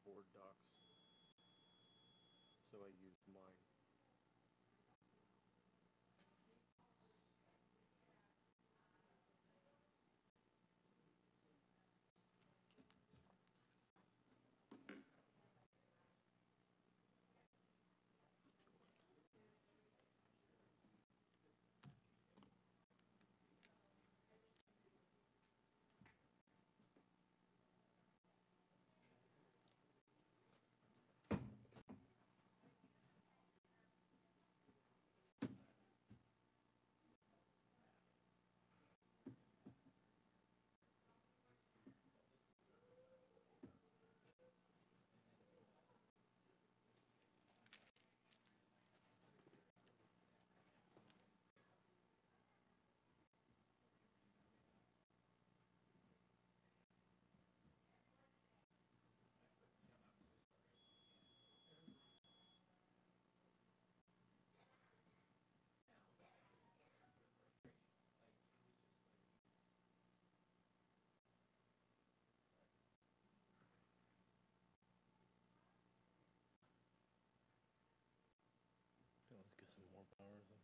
board docks, so I used mine. Okay, let's get some more powers in.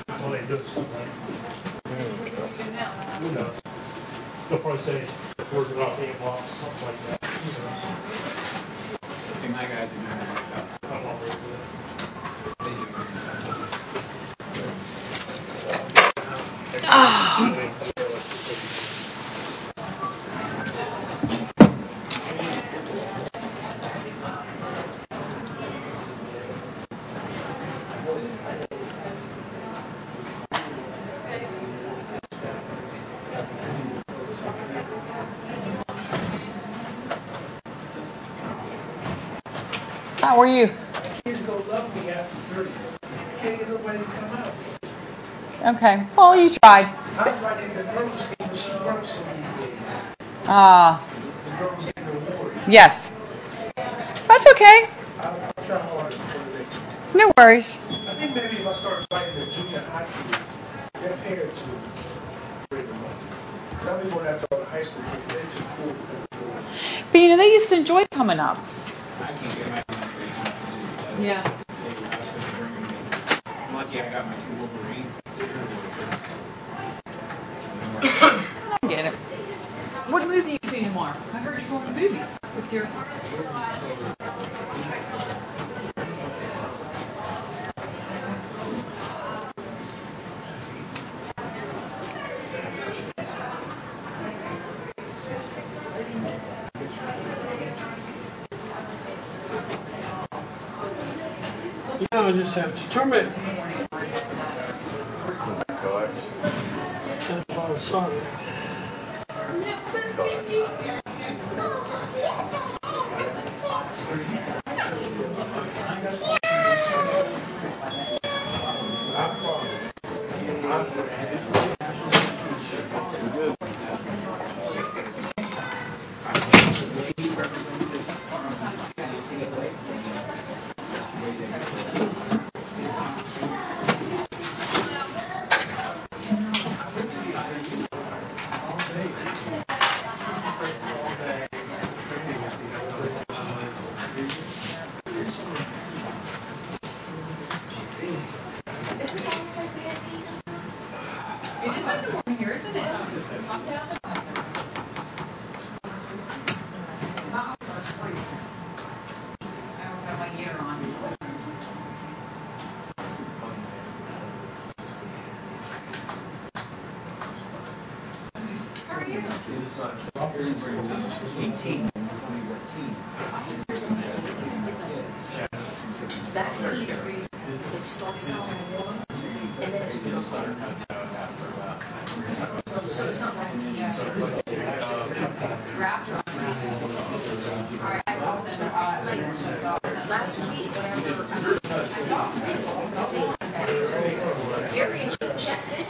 That's all they do. Who knows? They'll probably say, work it off the block, something like that. Okay, my guys are doing it like that. I'm all right with How are you? Kids don't love me after 30. Can't get nobody to come out. Okay. Well, you tried. I'm right in the girls' game, but she works on these days. Ah, The girls get an award. yes. That's okay. I'll try harder for the next one. No worries. I think maybe if I start inviting the junior high kids, their parents would bring them up. I'll be going after all the high school kids. They're too cool to come to the But you know, they used to enjoy coming up. I can't get my Yeah. I'm lucky I got my 2 Wolverine. I get it. What movie are you seeing tomorrow? I heard you going to movies with your... I just have to determine Cards. and about a son. That heater, it starts out warm, and then it just goes cold. So it's not like last week, whenever Gary and she checked it.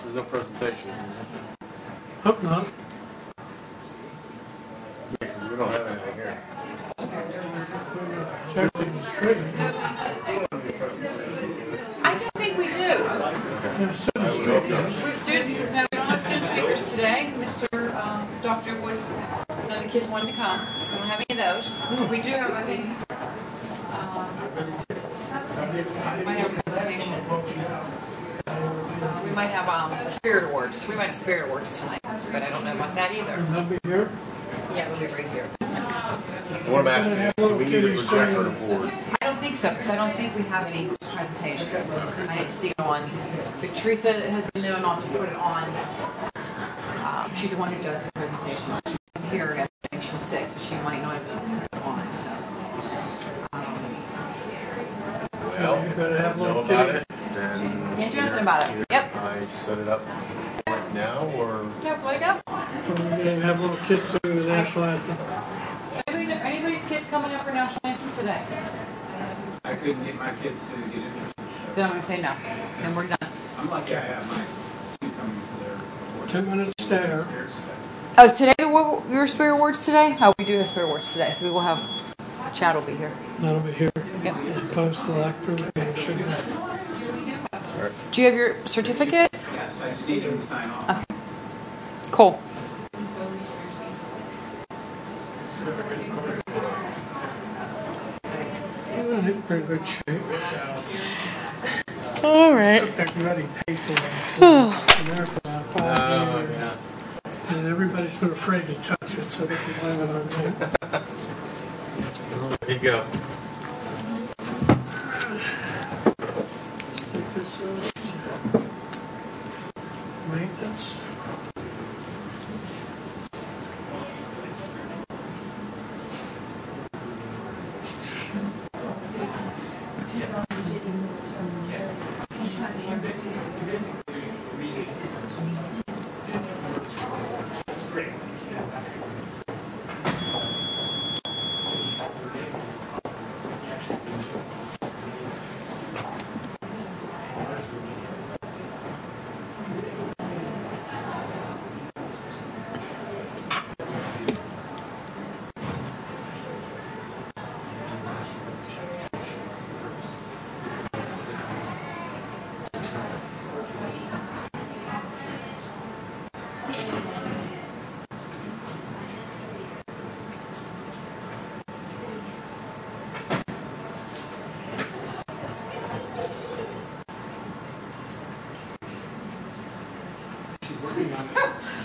There's no presentations. Hope not. Because we don't have anything here. I don't think we do. We have students, no, we don't have student speakers today. Mr. Dr. Woods, none of the kids wanted to come, so we don't have any of those. We do have, I think, we might have a presentation. We might have the Spirit Awards. We might have Spirit Awards tonight, but I don't know about that either. And they'll be here. Yeah, we'll be right here. What I'm asking is, do we need a projector on board? I don't think so, because I don't think we have any presentations. I didn't see one. But Teresa has been known not to put it on. She's the one who does the presentation. She's here, I think she's sick, so she might not have put it on. So, Well, You're gonna have if you know little about kids. it, then Can't do nothing about it. either Yep. I set it up right now, or Yep, wake up. We're gonna have little kids singing the national anthem. Anybody's kids coming up for National Anthem today? I couldn't get my kids to get interested. So Then I'm going to say no. Then we're done. I'm lucky I have my two coming to their 10 minutes there. Oh, is today your Spirit Awards today? Oh, we do have Spirit Awards today, so we will have, Chad will be here. That'll be here. Yep. As opposed to the lecture, we should have. Do you have your certificate? Yes, I just need them to sign off. Okay. Cool. We're in pretty good shape. All right. That bloody paper America yeah. and everybody's been afraid to touch it, so they can blame it on me. There you go. Take this maintenance.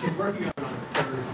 She's working on Thursday.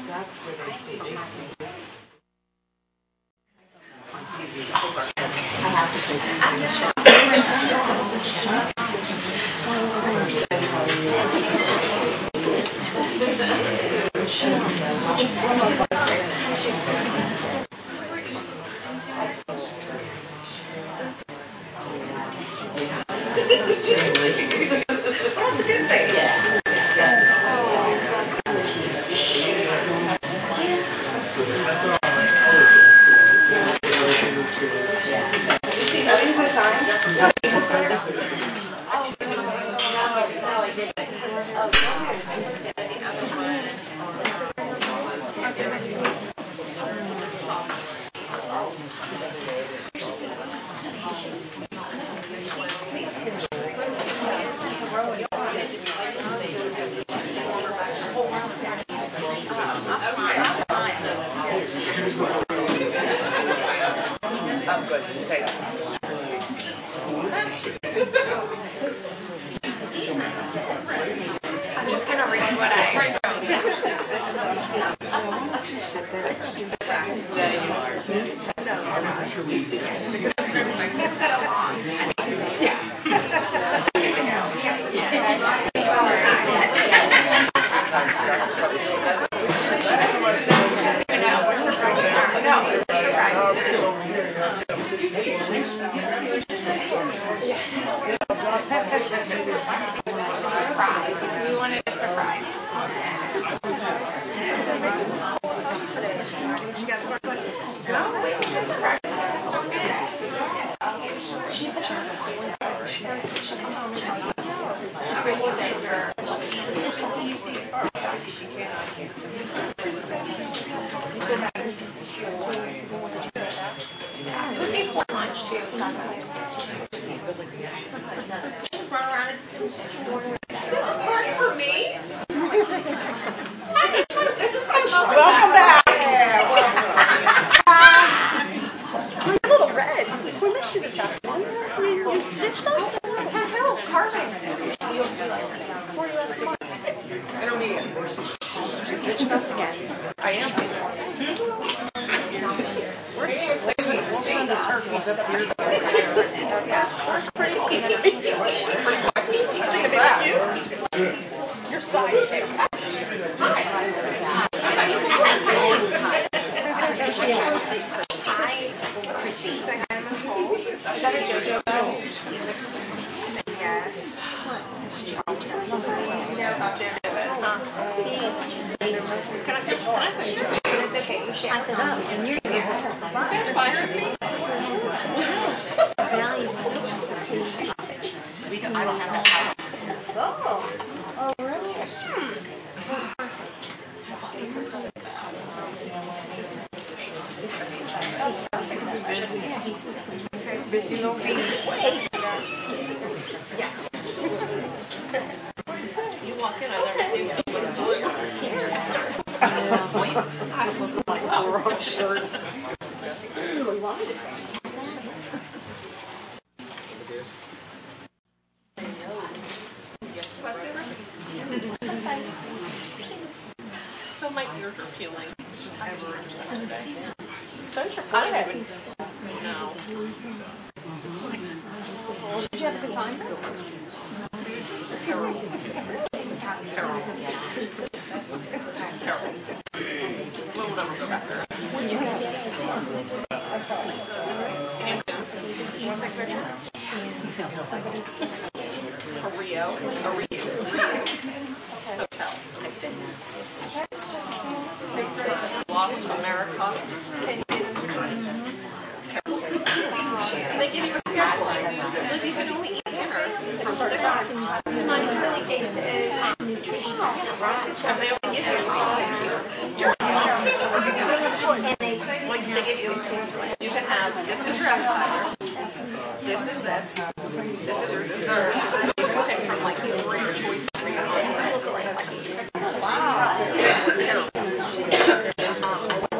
That's where they see this on TV. That's a good thing. I'm just gonna read what I We wanted a surprise. No, we can just surprise. Just don't do that. She's a child. Let me pour lunch too. Run around and this is a party for me? Is this my moment? Welcome back. We're a little red. We missed you this afternoon. You ditched us? Carol's carving. You'll see later. Before you left the month. Intermediate. You're ditching us again. I am. We'll send the turkeys up here. That's pretty cool. Your side. Hi, Chrissy. Say hi, Miss Cole. Is that a JoJo bell? Yes. Can I say it's okay, you share. I said, oh, and you're here. Can I fire me? I don't have that. Oh, really? Busy little bees. Yeah. You walk in, I never knew you were blue. I was like, the wrong shirt. So my ears are peeling. Such a I don't even know. Did you have a good time? Carol. Carol. Carol. We'll never go back there. A Rio. Hotel. Lost America. They give you a schedule. Like you can only eat dinner from 6 to 9 Philly cases. And they only give you like they give you can have this is your appetizer, this is your dessert. You can pick from like 3 choices for your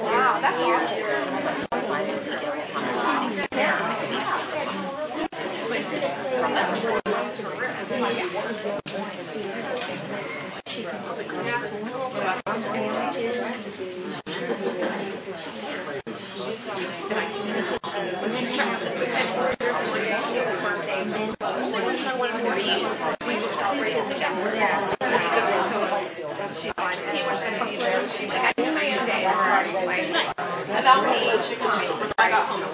wow, that's she told me when I got home.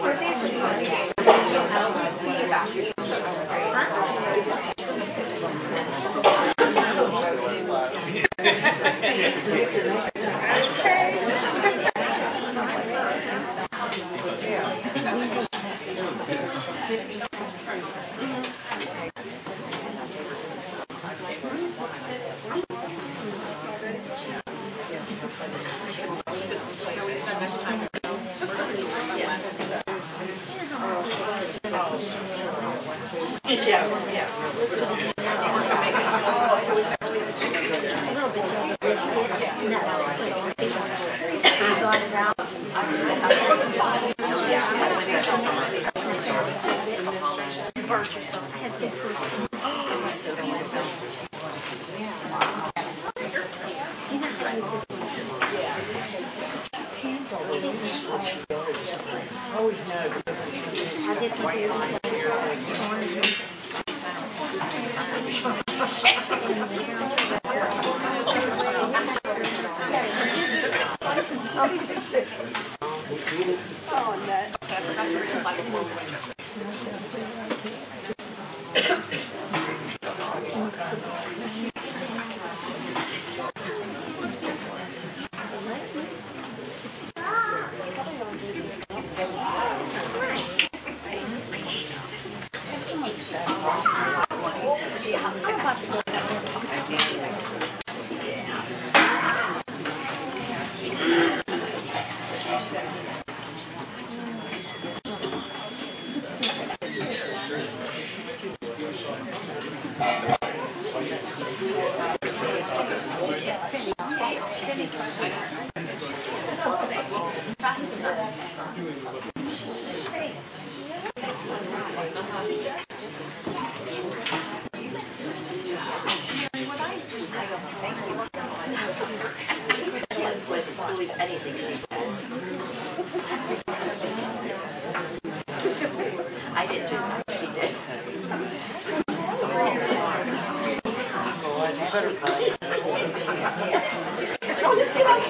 Anything she says. I didn't just know she did.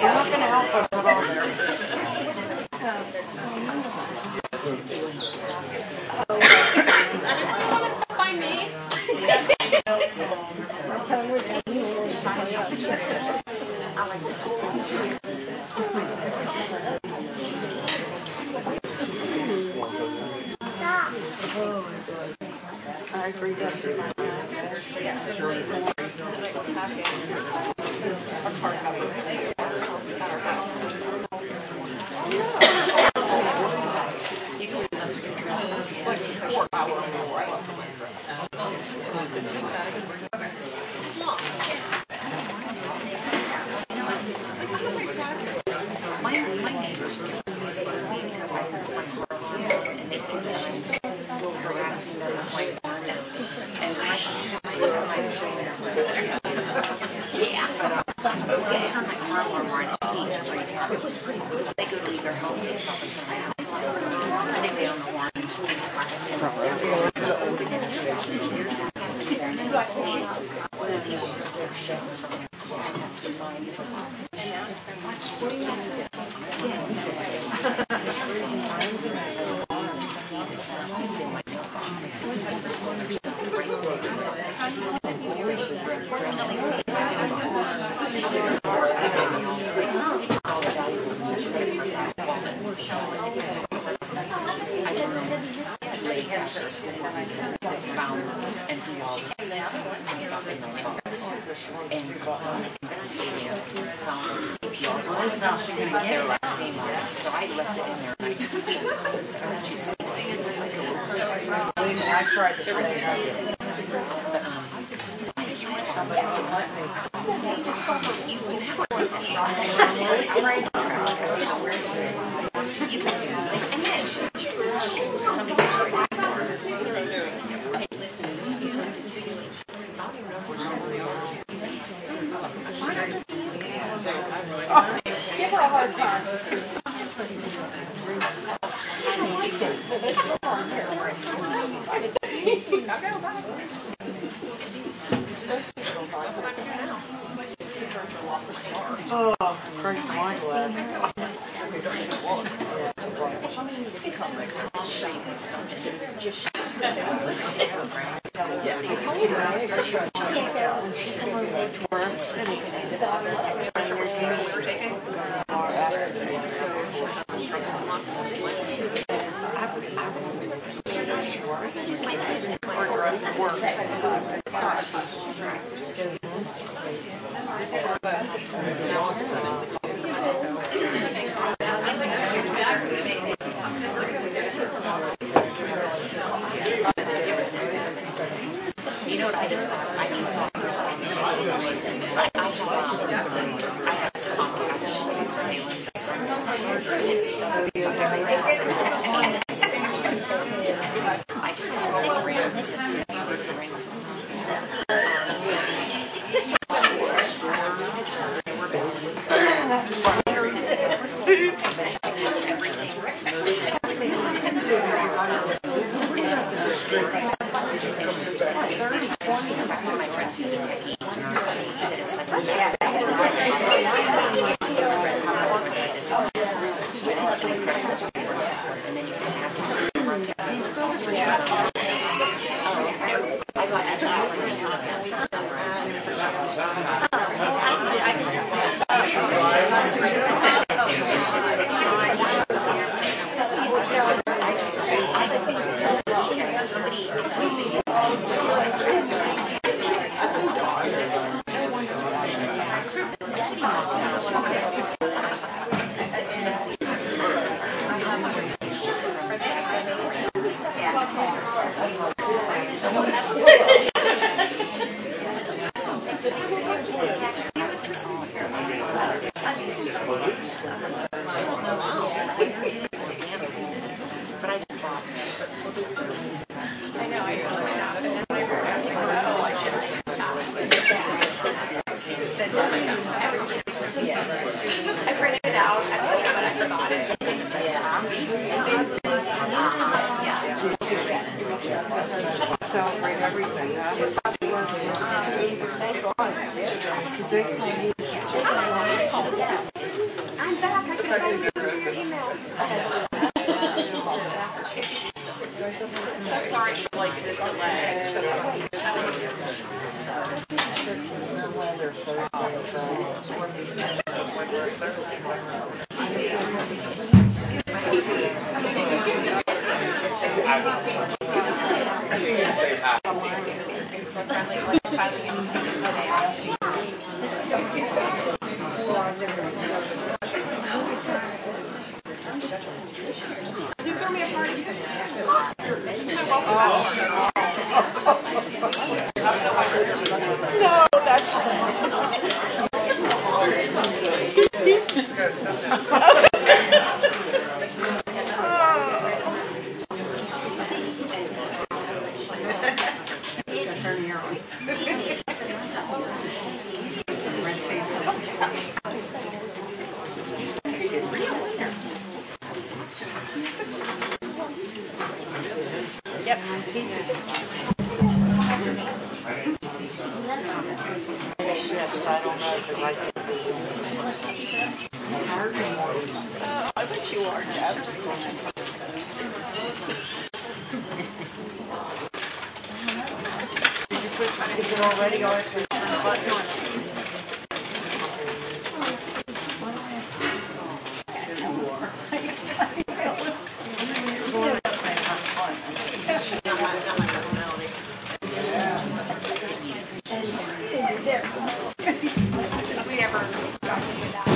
You're not going to help us at all. Find me. I agree with I tried to say give her a hard time. Oh, Christ, Michael. Yeah, I told her. She can't go. And she come over to work. You know what I just thought? I just thought this. I have Comcast surveillance system. I just thought they ran the system. They ran the system. My friends who's a techie, he said it's like and then you can have celebrate everything. I'm back. I can find your email. So sorry for like this delay. You throw me a party. No, that's Yep. Shifts, I don't know because I bet you are, Jeff. Did you put, is it already on it? Turn the button on. We never got to do that.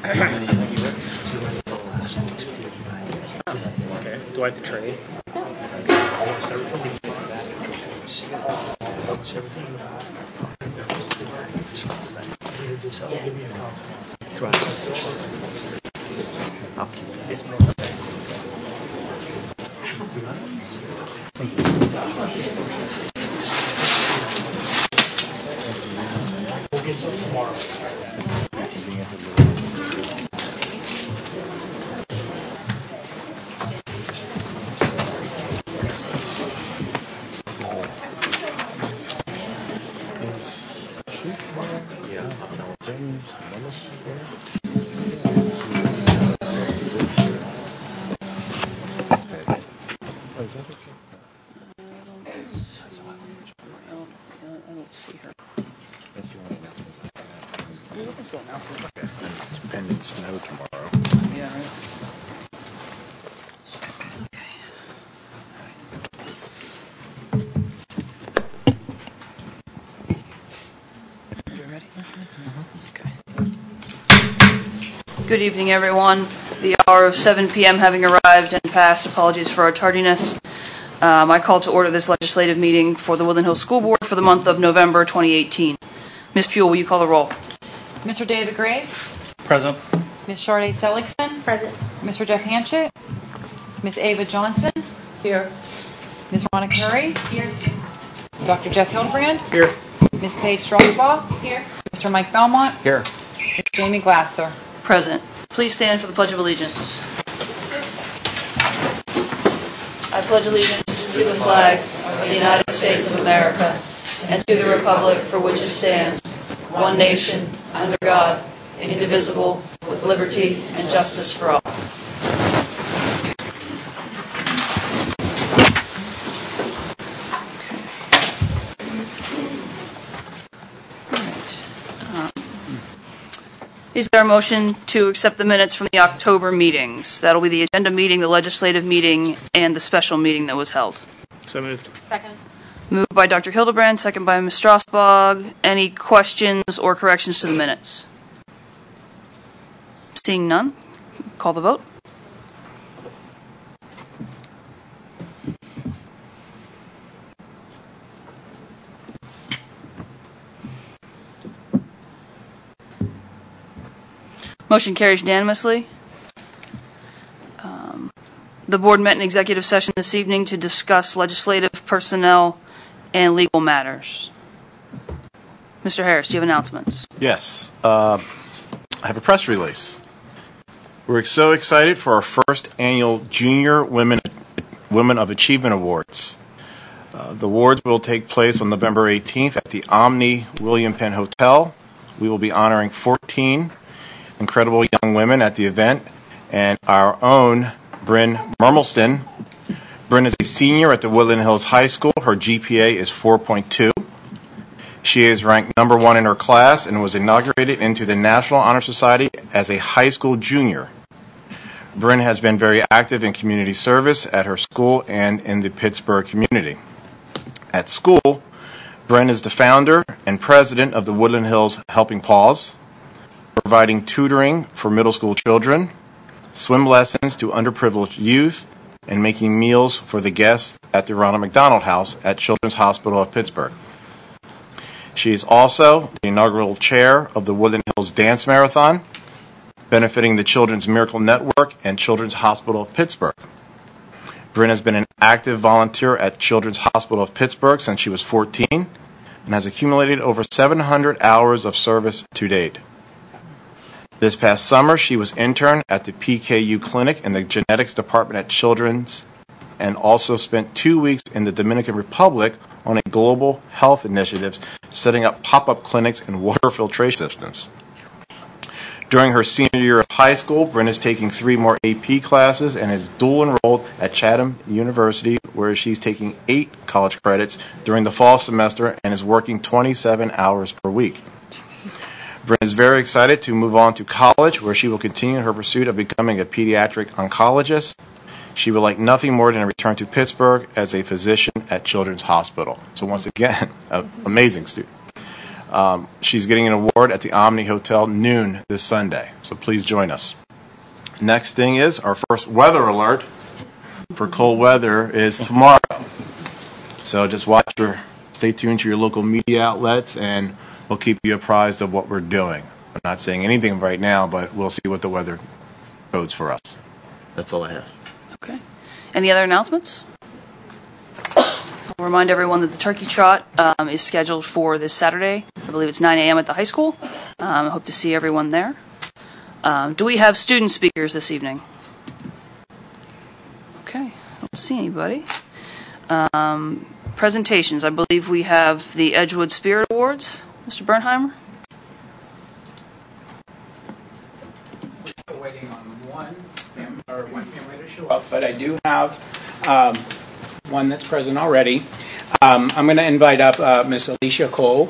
Okay. Do I have to trade? Almost everything. Almost everything. Give me a call. I'll keep it. It's more. We'll get some tomorrow. I don't see her. That's the only announcement. What's the announcement? Okay. It's pending snow tomorrow. Yeah, right. You ready? Okay. Good evening, everyone. The hour of 7 p.m. having arrived and passed. Apologies for our tardiness. I call to order this legislative meeting for the Woodland Hills School Board for the month of November 2018. Ms. Pugh, will you call the roll? Mr. David Graves? Present. Ms. Sade Seligson? Present. Mr. Jeff Hanchett? Ms. Ava Johnson? Here. Ms. Ronna Curry? Here. Dr. Jeff Hildebrand? Here. Ms. Paige Strasbaugh? Here. Mr. Mike Belmont? Here. Ms. Jamie Glasser? Present. Please stand for the Pledge of Allegiance. I pledge allegiance to the flag of the United States of America and to the republic for which it stands, one nation, under God, indivisible, with liberty and justice for all. Is there a motion to accept the minutes from the October meetings? That'll be the agenda meeting, the legislative meeting, and the special meeting that was held. So moved. Second. Moved by Dr. Hildebrand, second by Ms. Strasbaugh. Any questions or corrections to the minutes? Seeing none, call the vote. Motion carries unanimously. The board met in executive session this evening to discuss legislative, personnel, and legal matters. Mr. Harris, do you have announcements? Yes. I have a press release. We're so excited for our first annual Junior Women of Achievement Awards. The awards will take place on November 18th at the Omni William Penn Hotel. We will be honoring 14 incredible young women at the event, and our own Bryn Mermelston. Bryn is a senior at the Woodland Hills High School. Her GPA is 4.2. She is ranked number 1 in her class and was inaugurated into the National Honor Society as a high school junior. Bryn has been very active in community service at her school and in the Pittsburgh community. At school, Bryn is the founder and president of the Woodland Hills Helping Paws, providing tutoring for middle school children, swim lessons to underprivileged youth, and making meals for the guests at the Ronald McDonald House at Children's Hospital of Pittsburgh. She is also the inaugural chair of the Woodland Hills Dance Marathon, benefiting the Children's Miracle Network and Children's Hospital of Pittsburgh. Bryn has been an active volunteer at Children's Hospital of Pittsburgh since she was 14 and has accumulated over 700 hours of service to date. This past summer, she was intern at the PKU clinic in the genetics department at Children's and also spent 2 weeks in the Dominican Republic on a global health initiative, setting up pop-up clinics and water filtration systems. During her senior year of high school, Bryn is taking 3 more AP classes and is dual enrolled at Chatham University, where she's taking 8 college credits during the fall semester and is working 27 hours per week. Bryn is very excited to move on to college, where she will continue her pursuit of becoming a pediatric oncologist. She would like nothing more than a return to Pittsburgh as a physician at Children's Hospital. So once again, an amazing student. She's getting an award at the Omni Hotel noon this Sunday, so please join us. Next thing is our first weather alert for cold weather is tomorrow. So just stay tuned to your local media outlets, and we'll keep you apprised of what we're doing. I'm not saying anything right now, but we'll see what the weather codes for us. That's all I have. Okay. Any other announcements? I'll remind everyone that the Turkey Trot is scheduled for this Saturday. I believe it's 9 a.m. at the high school. I hope to see everyone there. Do we have student speakers this evening? Okay, I don't see anybody. Presentations. I believe we have the Edgewood Spirit Awards. Mr. Bernheimer? Still waiting on one family to show up, but I do have one that's present already. I'm going to invite up Miss Alicia Cole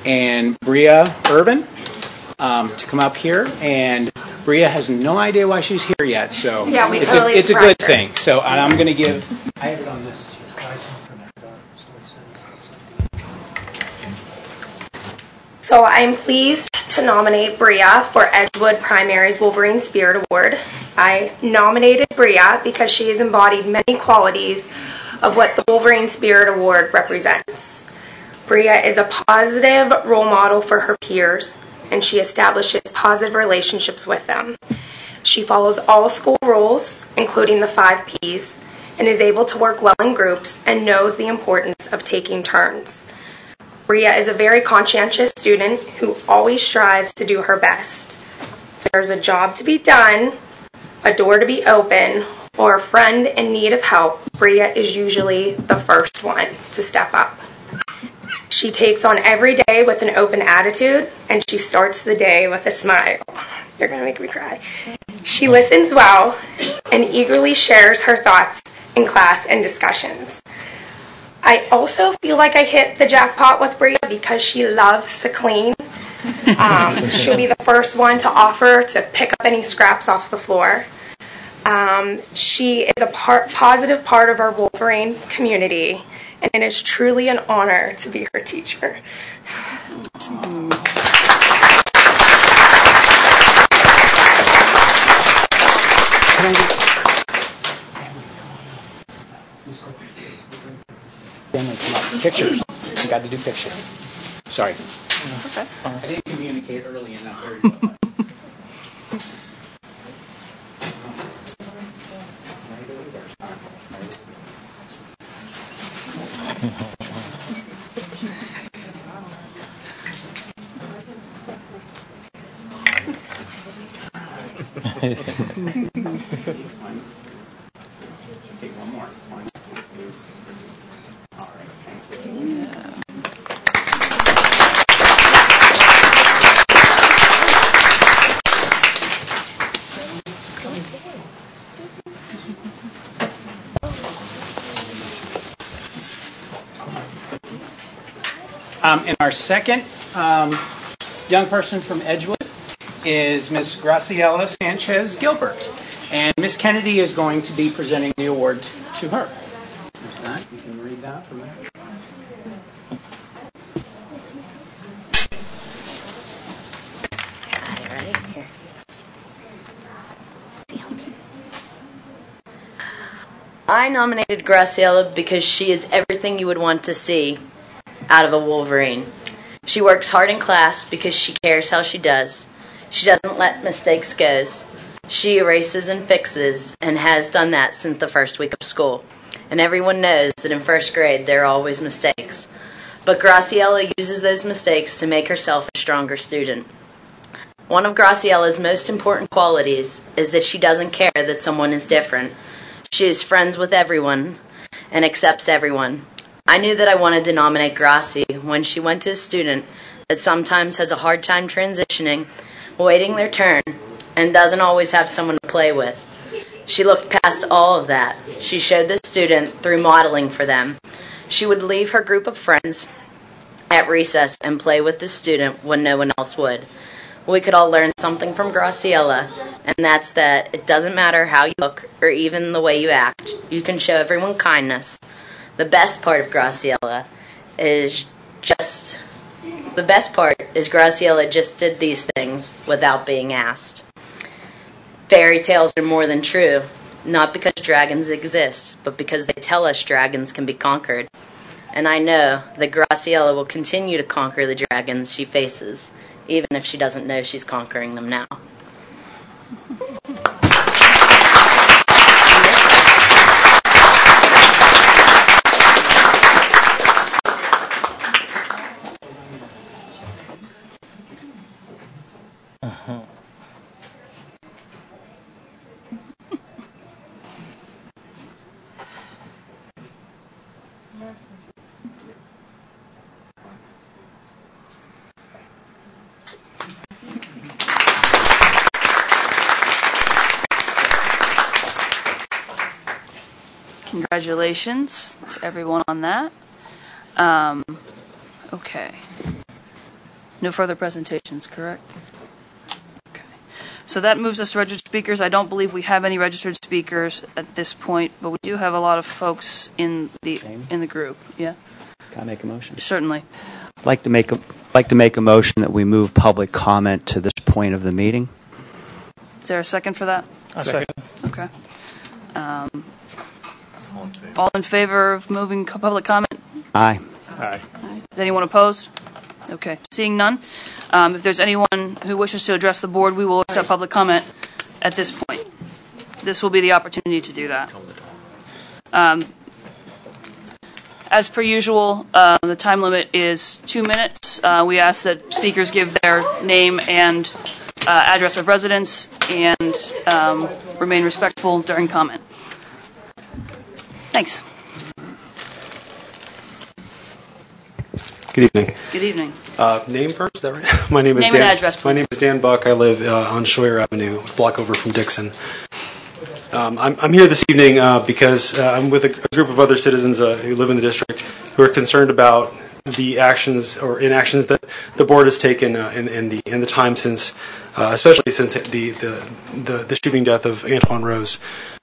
and Bria Irvin to come up here, and Bria has no idea why she's here yet, so Yeah, we it's totally a good surprised her. thing. So and I'm going to give. I have it on this. So I'm pleased to nominate Bria for Edgewood Primary's Wolverine Spirit Award. I nominated Bria because she has embodied many qualities of what the Wolverine Spirit Award represents. Bria is a positive role model for her peers, and she establishes positive relationships with them. She follows all school rules, including the 5 Ps, and is able to work well in groups and knows the importance of taking turns. Bria is a very conscientious student who always strives to do her best. If there's a job to be done, a door to be open, or a friend in need of help, Bria is usually the first one to step up. She takes on every day with an open attitude, and she starts the day with a smile. You're going to make me cry. She listens well and eagerly shares her thoughts in class and discussions. I also feel like I hit the jackpot with Bria because she loves to clean. She'll be the first one to offer to pick up any scraps off the floor. She is a positive part of our Wolverine community, and it is truly an honor to be her teacher. Pictures. We got to do pictures. Sorry. That's okay. I didn't communicate early enough. Very well. Take one more. One, two. All right. Thank you. And our second young person from Edgewood is Miss Graciela Sanchez Gilbert. And Miss Kennedy is going to be presenting the award to her. There's that. You can read that from there. Ready? Here. I nominated Graciela because she is everything you would want to see out of a Wolverine. She works hard in class because she cares how she does. She doesn't let mistakes go. She erases and fixes, and has done that since the first week of school. And everyone knows that in first grade there are always mistakes. But Graciela uses those mistakes to make herself a stronger student. One of Graciela's most important qualities is that she doesn't care that someone is different. She is friends with everyone and accepts everyone. I knew that I wanted to nominate Gracie when she went to a student that sometimes has a hard time transitioning, waiting their turn, and doesn't always have someone to play with. She looked past all of that. She showed the student through modeling for them. She would leave her group of friends at recess and play with the student when no one else would. We could all learn something from Graciela, and that's that it doesn't matter how you look or even the way you act. You can show everyone kindness. The best part of Graciela is just The best part is Graciela just did these things without being asked. Fairy tales are more than true, not because dragons exist, but because they tell us dragons can be conquered. And I know that Graciela will continue to conquer the dragons she faces, even if she doesn't know she's conquering them now. Congratulations to everyone on that. Okay. No further presentations, correct? Okay. So that moves us to registered speakers. I don't believe we have any registered speakers at this point, but we do have a lot of folks in the group. Yeah. Can I make a motion? Certainly. I'd like to make a motion that we move public comment to this point of the meeting. Is there a second for that? A second. Okay. All in favor of moving public comment? Aye. Aye. Is anyone opposed? Okay. Seeing none, if there's anyone who wishes to address the board, we will accept public comment at this point. This will be the opportunity to do that. As per usual, the time limit is 2 minutes. We ask that speakers give their name and address of residence and remain respectful during comment. Thanks. Good evening. Good evening. Name first, is that right? My name is Name Dan. and address, please. My name is Dan Buck. I live on Schroyer Avenue, a block over from Dixon. I'm here this evening because I'm with a group of other citizens who live in the district who are concerned about the actions or inactions that the board has taken in the time since, especially since the shooting death of Antoine Rose,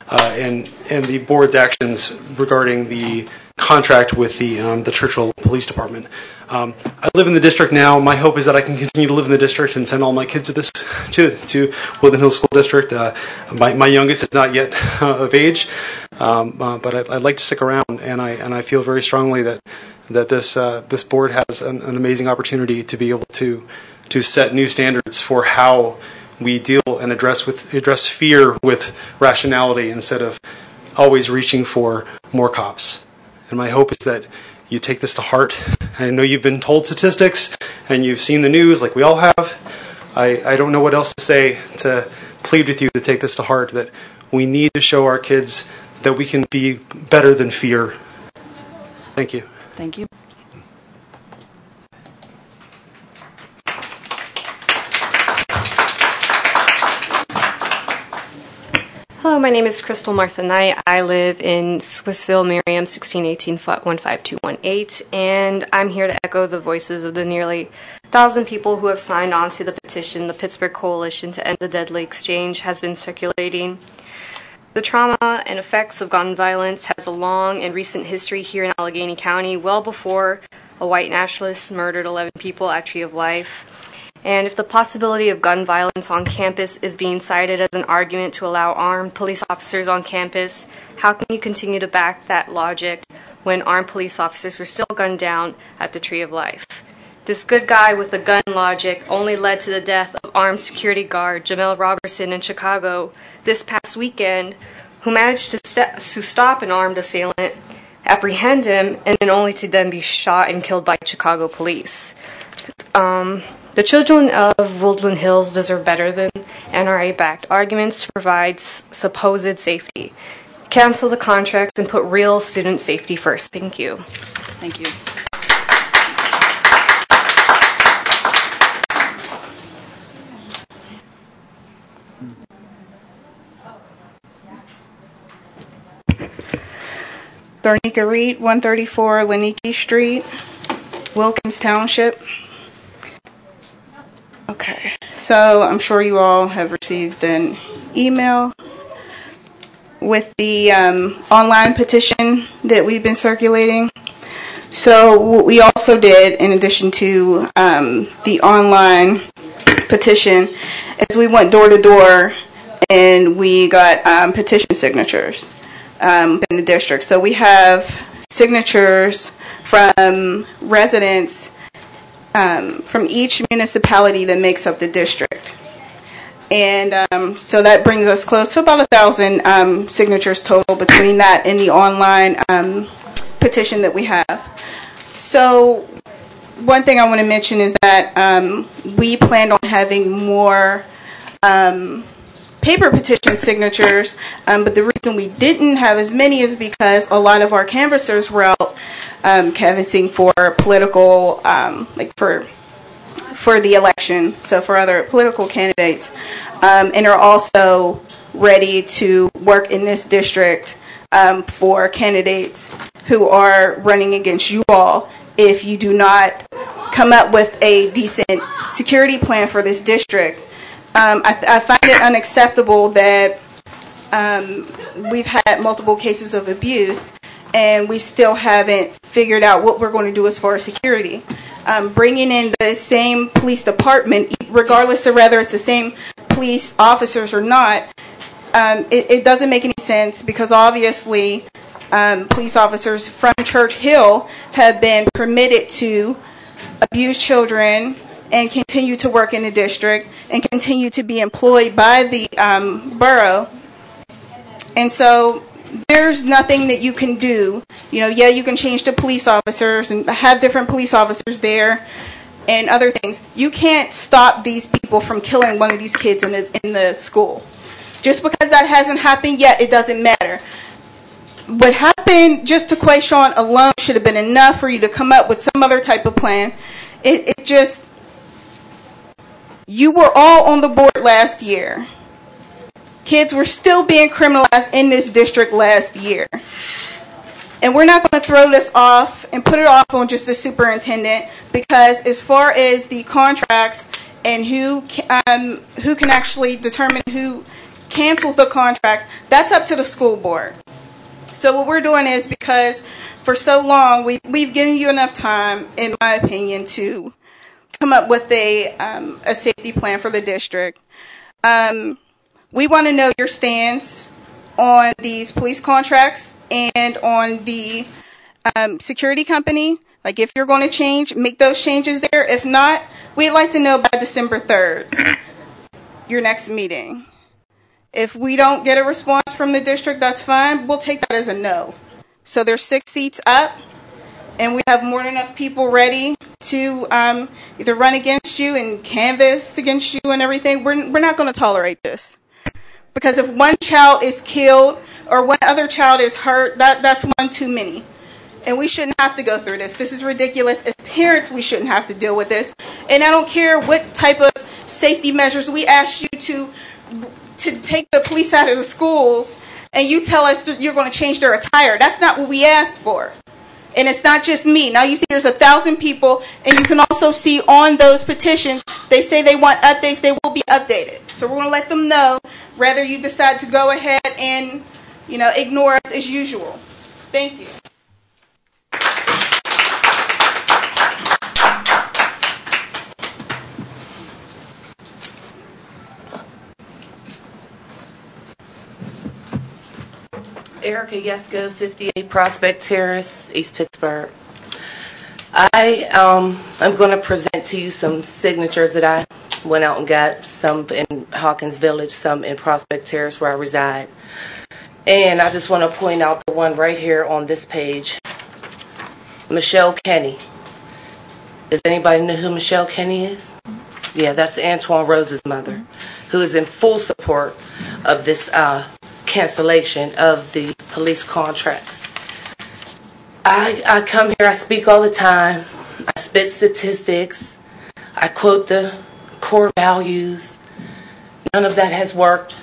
and the board's actions regarding the contract with the Churchill Police Department. I live in the district now. My hope is that I can continue to live in the district and send all my kids to Woodland Hills School District. My youngest is not yet of age, but I'd like to stick around, and I feel very strongly that this board has an amazing opportunity to be able to set new standards for how we deal and address fear with rationality instead of always reaching for more cops. And my hope is that you take this to heart. I know you've been told statistics and you've seen the news like we all have. I don't know what else to say to plead with you to take this to heart, that we need to show our kids that we can be better than fear. Thank you. Thank you. Hello, my name is Crystal Martha Knight. I live in Swissville, Miriam, 1618 flat 15218, and I'm here to echo the voices of the nearly 1,000 people who have signed on to the petition. The Pittsburgh Coalition to End the Deadly Exchange has been circulating. The trauma and effects of gun violence has a long and recent history here in Allegheny County, well before a white nationalist murdered 11 people at Tree of Life. And if the possibility of gun violence on campus is being cited as an argument to allow armed police officers on campus, how can you continue to back that logic when armed police officers were still gunned down at the Tree of Life? This good guy with the gun logic only led to the death of armed security guard Jamel Robertson in Chicago this past weekend, who managed to stop an armed assailant, apprehend him, and then only to then be shot and killed by Chicago police. The children of Woodland Hills deserve better than NRA-backed arguments to provide supposed safety. Cancel the contracts and put real student safety first. Thank you. Thank you. Dornica Reed, 134 Laniki Street, Wilkins Township. Okay, so I'm sure you all have received an email with the online petition that we've been circulating. So what we also did, in addition to the online petition, is we went door to door and we got petition signatures in the district. So we have signatures from residents from each municipality that makes up the district. And so that brings us close to about 1,000 signatures total between that and the online petition that we have. So one thing I want to mention is that we planned on having more paper petition signatures, but the reason we didn't have as many is because a lot of our canvassers were out canvassing for political, like for the election, so for other political candidates, and are also ready to work in this district for candidates who are running against you all if you do not come up with a decent security plan for this district. I find it unacceptable that we've had multiple cases of abuse and we still haven't figured out what we're going to do as far as security. Bringing in the same police department, regardless of whether it's the same police officers or not, it doesn't make any sense, because obviously police officers from Church Hill have been permitted to abuse children and continue to work in the district and continue to be employed by the borough. And so there's nothing that you can do. You know, yeah, you can change the police officers and have different police officers there and other things. You can't stop these people from killing one of these kids in the school. Just because that hasn't happened yet, it doesn't matter. What happened just to Quayshawn alone should have been enough for you to come up with some other type of plan. It just, you were all on the board last year. Kids were still being criminalized in this district last year. And we're not going to throw this off and put it off on just the superintendent, because as far as the contracts and who can actually determine who cancels the contracts, that's up to the school board. So what we're doing is, because for so long we've given you enough time, in my opinion, to come up with a safety plan for the district. We want to know your stance on these police contracts and on the security company. Like, if you're going to change, make those changes there. If not, we'd like to know by December 3rd, your next meeting. If we don't get a response from the district, that's fine. We'll take that as a no. So there's 6 seats up, and we have more than enough people ready to either run against you and canvass against you and everything. We're not going to tolerate this. Because if one child is killed or one other child is hurt, that's one too many. And we shouldn't have to go through this. This is ridiculous. As parents, we shouldn't have to deal with this. And I don't care what type of safety measures we ask you to take the police out of the schools, and you tell us that you're going to change their attire. That's not what we asked for. And it's not just me. Now you see there's 1,000 people, and you can also see on those petitions, they say they want updates. They will be updated. So we're going to let them know, whether you decide to go ahead and, ignore us as usual. Thank you. Erica Yesko, 58 Prospect Terrace, East Pittsburgh. I'm going to present to you some signatures that I went out and got, some in Hawkins Village, some in Prospect Terrace where I reside. And I just want to point out the one right here on this page, Michelle Kenny. Does anybody know who Michelle Kenny is? Yeah, that's Antoine Rose's mother, who is in full support of this cancellation of the police contracts. I come here, I speak all the time, I spit statistics, I quote the core values. None of that has worked.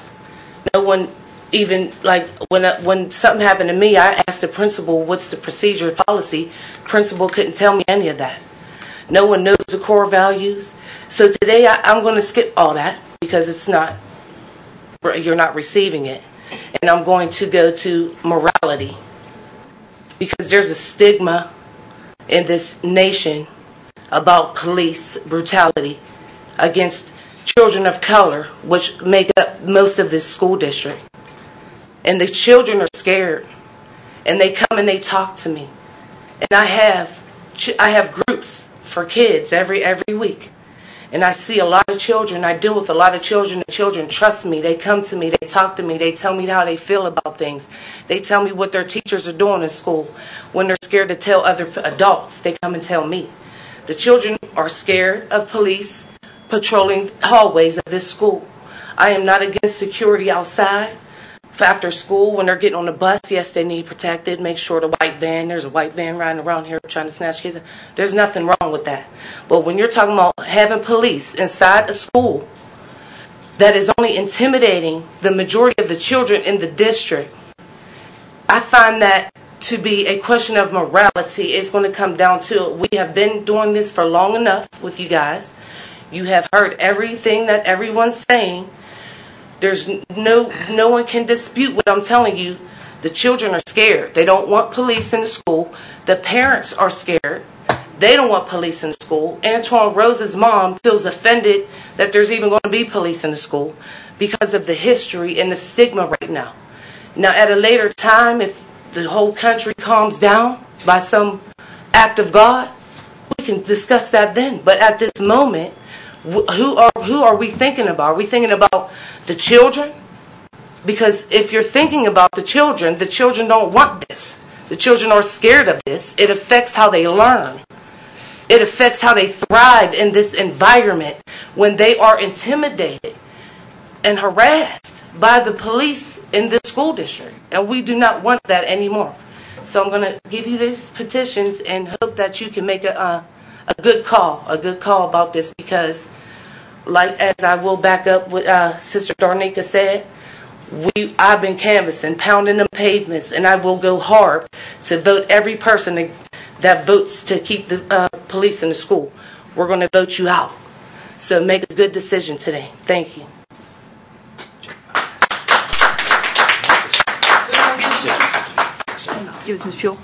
No one even, like, when something happened to me, I asked the principal, what's the procedure policy? Principal couldn't tell me any of that. No one knows the core values. So today I'm going to skip all that, because it's not, you're not receiving it. And I'm going to go to morality, because there's a stigma in this nation about police brutality against children of color, which make up most of this school district. And the children are scared, and they come and they talk to me. And I have groups for kids every week. And I see a lot of children. I deal with a lot of children. The children trust me. They come to me. They talk to me. They tell me how they feel about things. They tell me what their teachers are doing in school. When they're scared to tell other adults, they come and tell me. The children are scared of police patrolling hallways of this school. I am not against security outside. After school, when they're getting on the bus, yes, they need protected. Make sure there's a white van riding around here trying to snatch kids. There's nothing wrong with that. But when you're talking about having police inside a school that is only intimidating the majority of the children in the district, I find that to be a question of morality. It's going to come down to it. We have been doing this for long enough with you guys. You have heard everything that everyone's saying. There's no one can dispute what I'm telling you. The children are scared. They don't want police in the school. The parents are scared. They don't want police in the school. Antoine Rose's mom feels offended that there's even going to be police in the school because of the history and the stigma right now. Now, at a later time, if the whole country calms down by some act of God, we can discuss that then. But at this moment, who are we thinking about? Are we thinking about the children? Because if you're thinking about the children don't want this. The children are scared of this. It affects how they learn. It affects how they thrive in this environment when they are intimidated and harassed by the police in this school district. And we do not want that anymore. So I'm going to give you these petitions and hope that you can make a good call about this, because like as I will back up what Sister Darnika said, I've been canvassing, pounding the pavements, and I will go hard to vote every person that votes to keep the police in the school. We're going to vote you out. So make a good decision today. Thank you. Give it to Ms. Pule.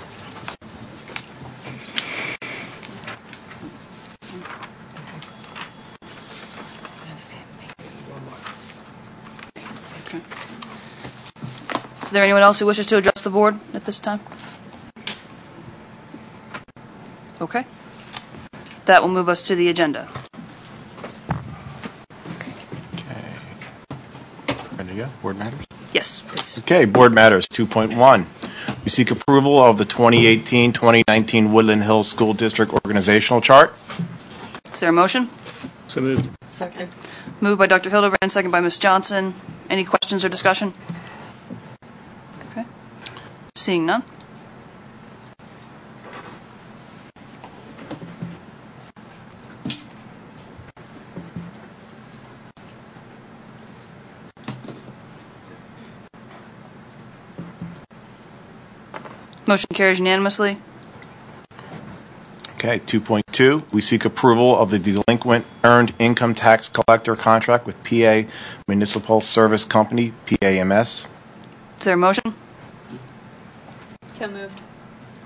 Okay. Is there anyone else who wishes to address the board at this time? Okay. That will move us to the agenda. Ready to go? Board matters? Yes, please. Okay, board matters 2.1. We seek approval of the 2018-2019 Woodland Hills School District organizational chart. Is there a motion? So moved. Second. Moved by Dr. Hildebrand, second by Ms. Johnson. Any questions or discussion? Okay. Seeing none. Motion carries unanimously. Okay, 2.2, we seek approval of the delinquent earned income tax collector contract with PA Municipal Service Company, PAMS. Is there a motion? So moved.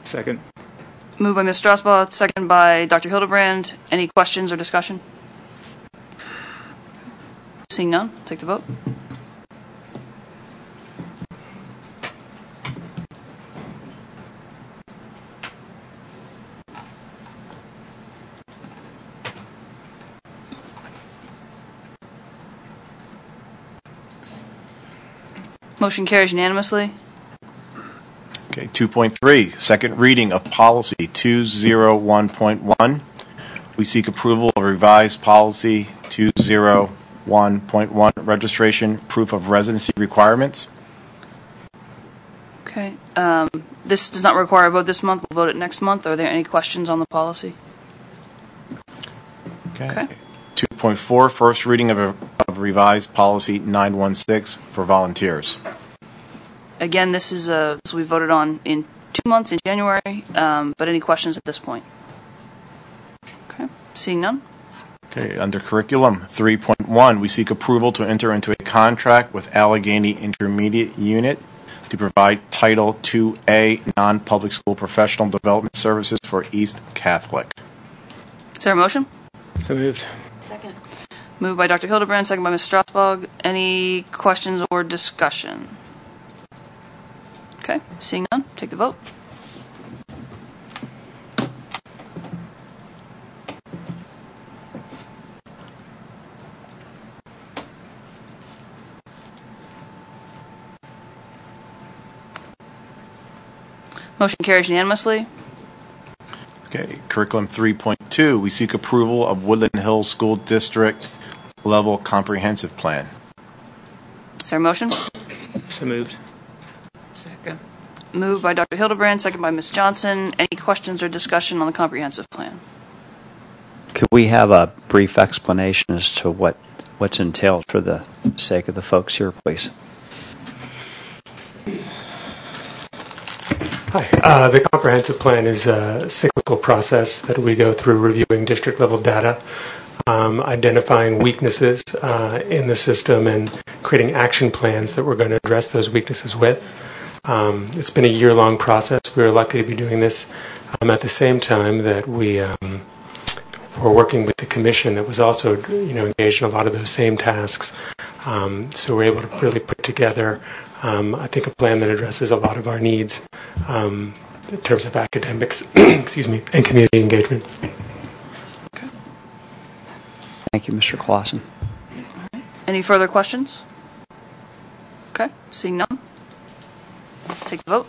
Second. Moved by Ms. Strasbaugh, second by Dr. Hildebrand. Any questions or discussion? Seeing none, take the vote. Motion carries unanimously. Okay, 2.3, second reading of policy 201.1. We seek approval of revised policy 201.1, registration proof of residency requirements. Okay. This does not require a vote this month. We'll vote it next month. Are there any questions on the policy? Okay. 2.4, first reading of revised policy 916 for volunteers. Again, this we voted on in 2 months in January, but any questions at this point? Okay. Seeing none. Okay, under curriculum 3.1, we seek approval to enter into a contract with Allegheny Intermediate Unit to provide Title IIA non-public school professional development services for East Catholic. Is there a motion? So moved. Second. Moved by Dr. Hildebrand, second by Ms. Strasbog. Any questions or discussion? Okay, seeing none, take the vote. Motion carries unanimously. Okay, curriculum 3.2, we seek approval of Woodland Hills School District level comprehensive plan. Is there a motion? So moved. Second. Moved by Dr. Hildebrand, second by Ms. Johnson. Any questions or discussion on the comprehensive plan? Could we have a brief explanation as to what's entailed for the sake of the folks here, please? Hi. The comprehensive plan is a cyclical process that we go through reviewing district-level data, identifying weaknesses in the system, and creating action plans that we're going to address those weaknesses with. It's been a year-long process. We're lucky to be doing this at the same time that we're working with the commission that was also engaged in a lot of those same tasks. So we're able to really put together I think a plan that addresses a lot of our needs in terms of academics, excuse me, and community engagement. Okay. Thank you, Mr. Clausen. Any further questions? Okay, seeing none. Take the vote.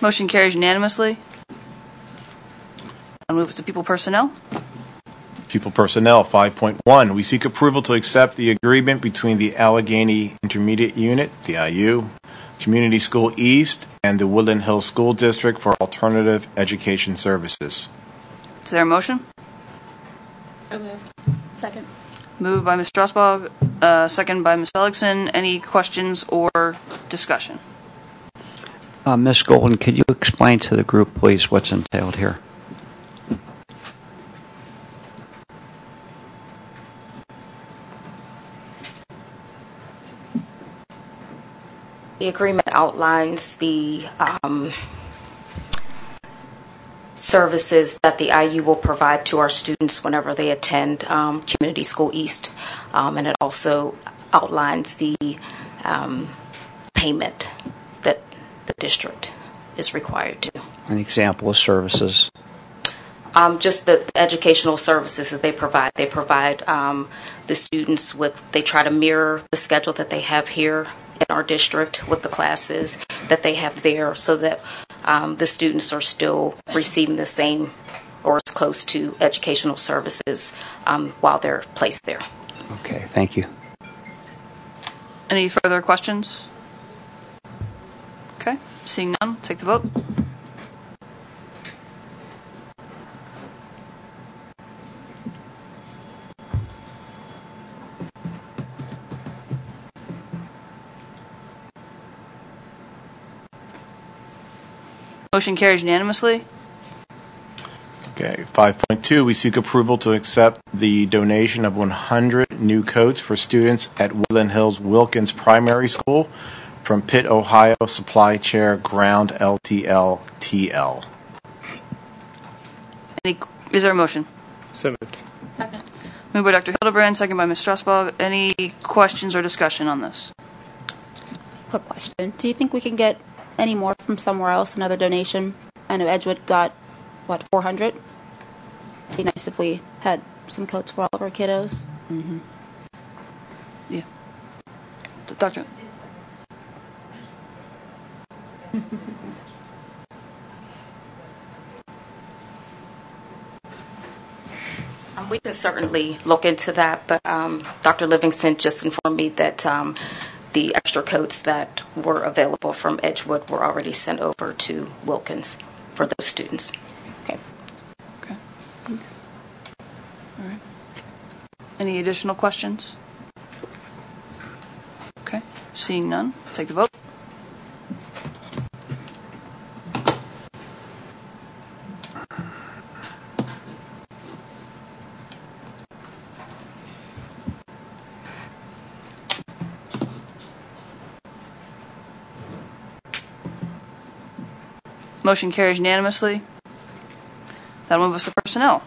Motion carries unanimously. I'll move to people personnel. People personnel 5.1, we seek approval to accept the agreement between the Allegheny Intermediate Unit, the IU, Community School East, and the Woodland Hills School District for alternative education services. Is there a motion? So moved. Second. Moved by Ms. Strasbog, second by Ms. Ellickson. Any questions or discussion? Ms. Golden, could you explain to the group, please, what's entailed here? The agreement outlines the services that the IU will provide to our students whenever they attend Community School East, and it also outlines the payment that the district is required to. An example of services? Just the educational services that they provide. They provide the students with, they try to mirror the schedule that they have here in our district with the classes that they have there, so that the students are still receiving the same or as close to educational services while they're placed there. Okay, thank you. Any further questions? Okay, seeing none, take the vote. Motion carries unanimously. Okay, 5.2, we seek approval to accept the donation of 100 new coats for students at Woodland Hills Wilkins Primary School from Pitt, Ohio Supply Chair Ground LTL. Is there a motion? So moved. Second. Moved by Dr. Hildebrand, second by Ms. Strasbog. Any questions or discussion on this? Quick question. Do you think we can get any more from somewhere else, another donation? I know Edgewood got, 400? It'd be nice if we had some coats for all of our kiddos. Mm-hmm. Yeah. Doctor? We can certainly look into that, but Dr. Livingston just informed me that the extra coats that were available from Edgewood were already sent over to Wilkins for those students. Okay. Thanks. All right. Any additional questions? Okay. Seeing none, take the vote. Motion carries unanimously. That'll move us to personnel.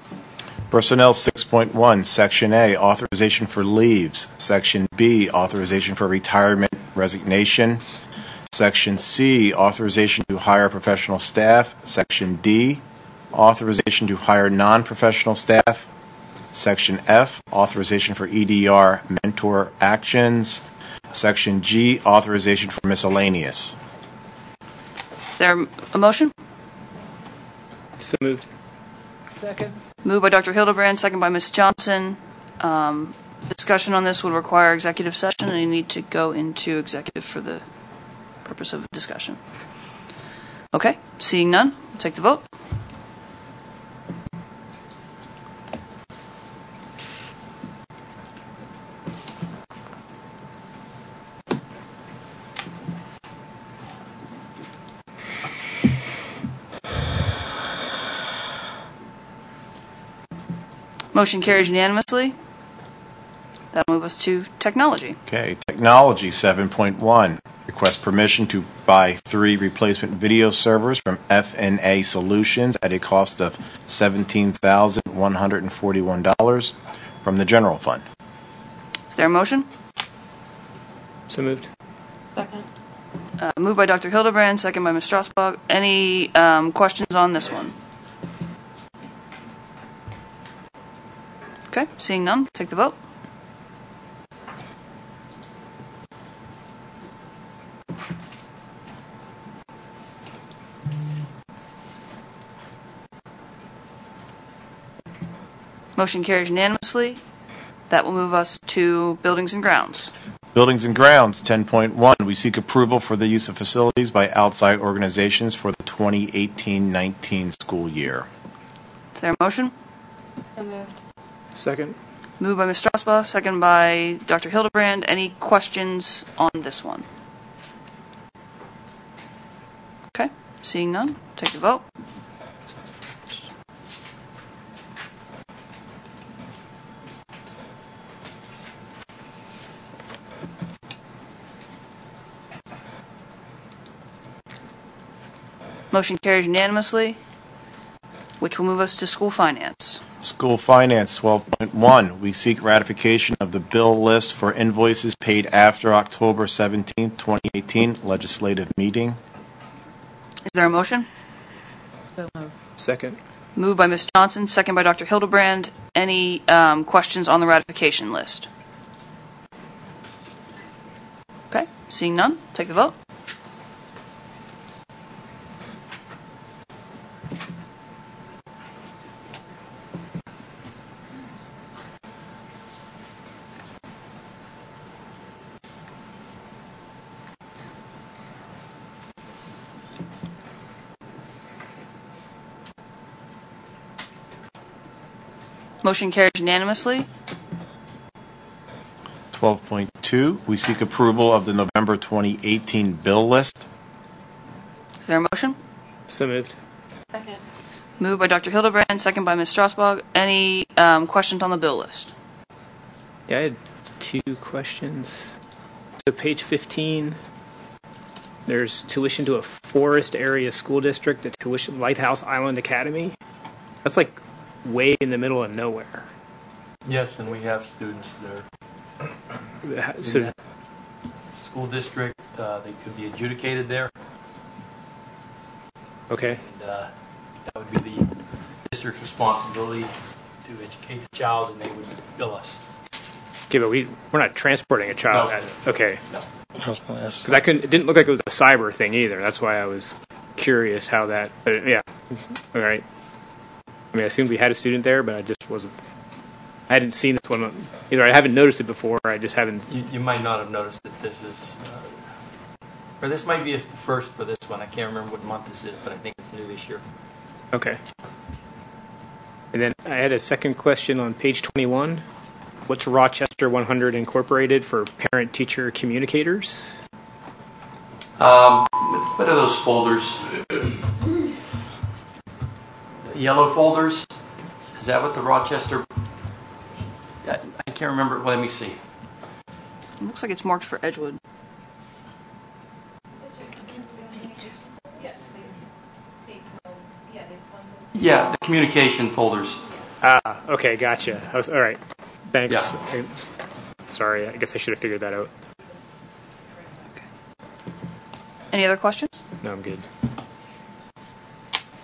Personnel 6.1, Section A, authorization for leaves. Section B, authorization for retirement, resignation. Section C, authorization to hire professional staff. Section D, authorization to hire non-professional staff. Section F, authorization for EDR mentor actions. Section G, authorization for miscellaneous. Is there a motion? So moved. Second. Moved by Dr. Hildebrand, second by Ms. Johnson. Discussion on this would require executive session, and you need to go into executive for the purpose of discussion. Okay, seeing none, we'll take the vote. Motion carries unanimously. That'll move us to technology. Okay, technology 7.1. Request permission to buy 3 replacement video servers from FNA Solutions at a cost of $17,141 from the general fund. Is there a motion? So moved. Second. Moved by Dr. Hildebrand, second by Ms. Strasbach. Any questions on this one? Okay, seeing none, take the vote. Motion carries unanimously. That will move us to buildings and grounds. Buildings and grounds 10.1. We seek approval for the use of facilities by outside organizations for the 2018-19 school year. Is there a motion? So moved. Second. Moved by Ms. Strasbach, second by Dr. Hildebrand. Any questions on this one? Okay, seeing none, take the vote. Motion carries unanimously, which will move us to school finance. School finance 12.1. We seek ratification of the bill list for invoices paid after October 17, 2018 legislative meeting. Is there a motion? So moved. Second. Moved by Ms. Johnson, second by Dr. Hildebrand. Any questions on the ratification list? Okay, seeing none, take the vote. Motion carries unanimously. 12.2. We seek approval of the November 2018 bill list. Is there a motion? So moved. Second. Moved by Dr. Hildebrand, second by Ms. Strasbach. Any questions on the bill list? Yeah, I had 2 questions. So page 15, there's tuition to a forest area school district, the tuition Lighthouse Island Academy. That's like way in the middle of nowhere. Yes, and we have students there. So, in that school district, they could be adjudicated there. Okay. And that would be the district's responsibility to educate the child, and they would bill us. Okay, but we're not transporting a child. No. Okay. No. Because it didn't look like it was a cyber thing either. That's why I was curious how that. But yeah. All right. I mean, I assumed we had a student there, but I just wasn't. I hadn't seen this one. Either I haven't noticed it before, or I just haven't. You might not have noticed that this is, or this might be the first for this one. I can't remember what month this is, but I think it's new this year. Okay. And then I had a second question on page 21. What's Rochester 100 Incorporated for parent-teacher communicators? What are those folders? Yellow folders? Is that what the Rochester? I can't remember. Well, let me see. It looks like it's marked for Edgewood. Yes. Page Yeah, the communication folders. Ah, okay, gotcha. All right. Thanks. Yeah. Sorry, I guess I should have figured that out. Any other questions? No, I'm good.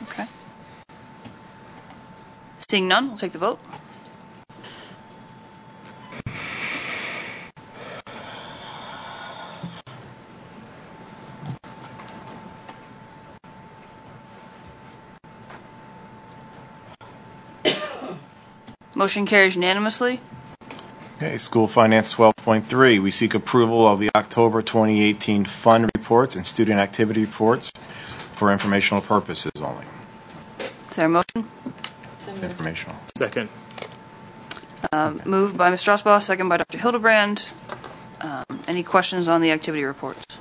Okay. Seeing none, we'll take the vote. Motion carries unanimously. Okay, School Finance 12.3, we seek approval of the October 2018 fund reports and student activity reports for informational purposes only. Is there a motion? Informational. Second. Moved by Ms. Strasbaugh, second by Dr. Hildebrand. Any questions on the activity reports?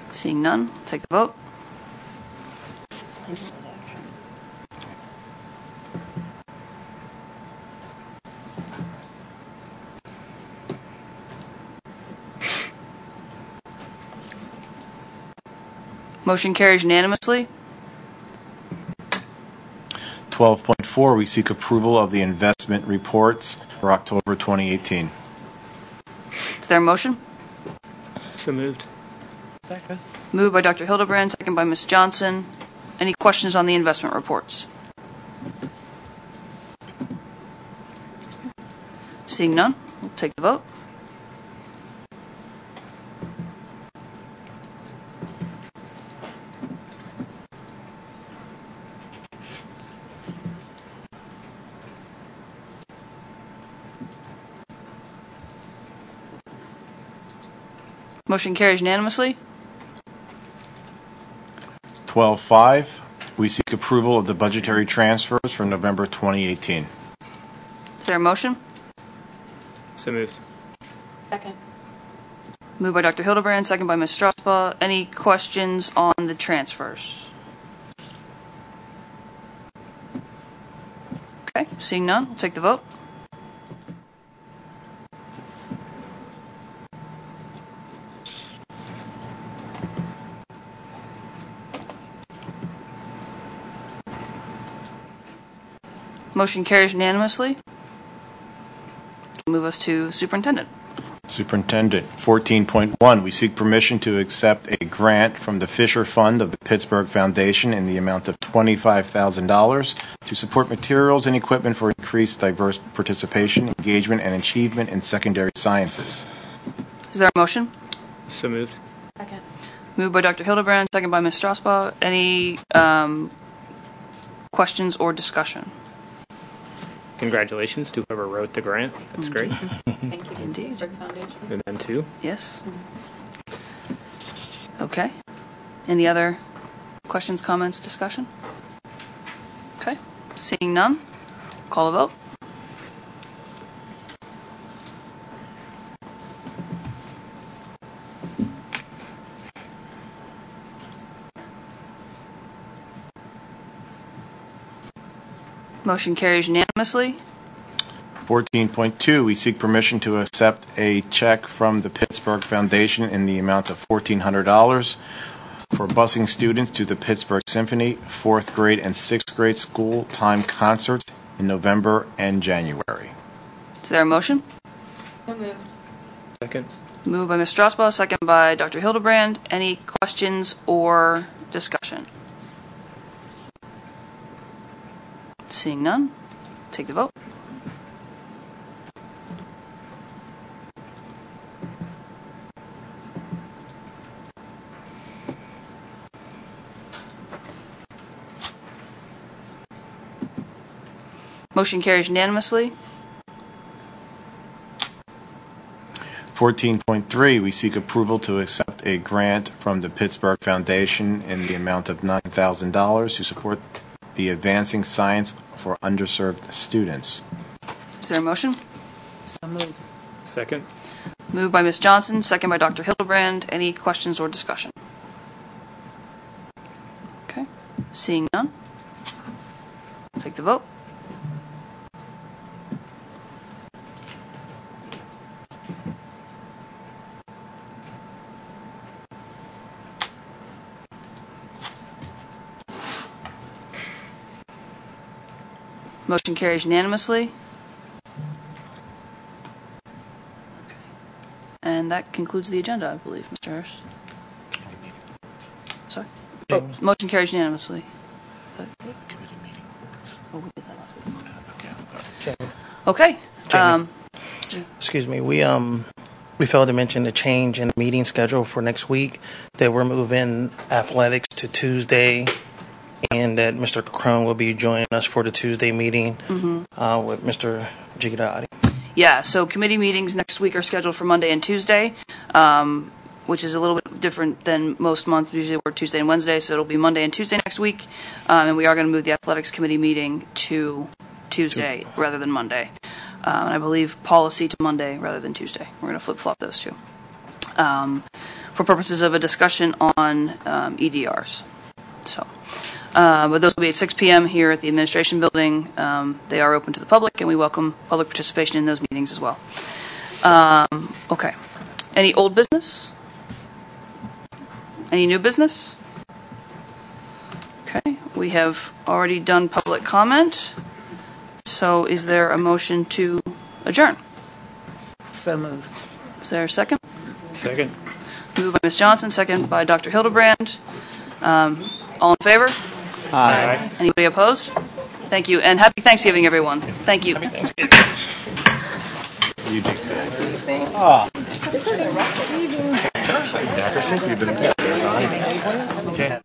Seeing none, take the vote. Motion carries unanimously. 12.4, we seek approval of the investment reports for October 2018. Is there a motion? So moved. Second. Moved by Dr. Hildebrand, second by Ms. Johnson. Any questions on the investment reports? Seeing none, we'll take the vote. Motion carries unanimously. 12.5, we seek approval of the budgetary transfers for November 2018. Is there a motion? So moved. Second. Moved by Dr. Hildebrand, second by Ms. Strasbaugh. Any questions on the transfers? Okay, seeing none, we'll take the vote. Motion carries unanimously. Move us to Superintendent. Superintendent, 14.1, we seek permission to accept a grant from the Fisher Fund of the Pittsburgh Foundation in the amount of $25,000 to support materials and equipment for increased diverse participation, engagement, and achievement in secondary sciences. Is there a motion? So moved. Second. Moved by Dr. Hildebrand, second by Ms. Strasbaugh. Any questions or discussion? Congratulations to whoever wrote the grant. That's great. Thank you. Indeed. Foundation. And then two. Yes. Okay. Any other questions, comments, discussion? Okay. Seeing none, call a vote. Motion carries unanimously. 14.2, we seek permission to accept a check from the Pittsburgh Foundation in the amount of $1,400 for busing students to the Pittsburgh Symphony 4th grade and 6th grade school time concerts in November and January. Is there a motion? So moved. Second. Moved by Ms. Strasbaugh, second by Dr. Hildebrand. Any questions or discussion? Seeing none, take the vote. Motion carries unanimously. 14.3, we seek approval to accept a grant from the Pittsburgh Foundation in the amount of $9,000 to support the Advancing Science for Underserved Students. Is there a motion? So moved. Second. Moved by Ms. Johnson, second by Dr. Hildebrand. Any questions or discussion? Okay. Seeing none, take the vote. Motion carries unanimously. And that concludes the agenda, I believe, Mr. Harris. Sorry? Oh, motion carries unanimously. Oh, we did that last week. Okay. Excuse me. We failed to mention the change in the meeting schedule for next week, that we're moving athletics to Tuesday, and that Mr. Crone will be joining us for the Tuesday meeting with Mr. Jigidadi. Yeah, so committee meetings next week are scheduled for Monday and Tuesday, which is a little bit different than most months. Usually we're Tuesday and Wednesday, so it'll be Monday and Tuesday next week. And we are going to move the athletics committee meeting to Tuesday rather than Monday. And I believe policy to Monday rather than Tuesday. We're going to flip-flop those two for purposes of a discussion on EDRs. So. But those will be at 6 p.m. here at the administration building. They are open to the public, and we welcome public participation in those meetings as well. Okay. Any old business? Any new business? Okay. We have already done public comment. So is there a motion to adjourn? So moved. Is there a second? Second. Moved by Ms. Johnson, second by Dr. Hildebrand. All in favor? Aye. Anybody opposed? Thank you, and happy Thanksgiving, everyone. Thank you. You take that. Oh. You've been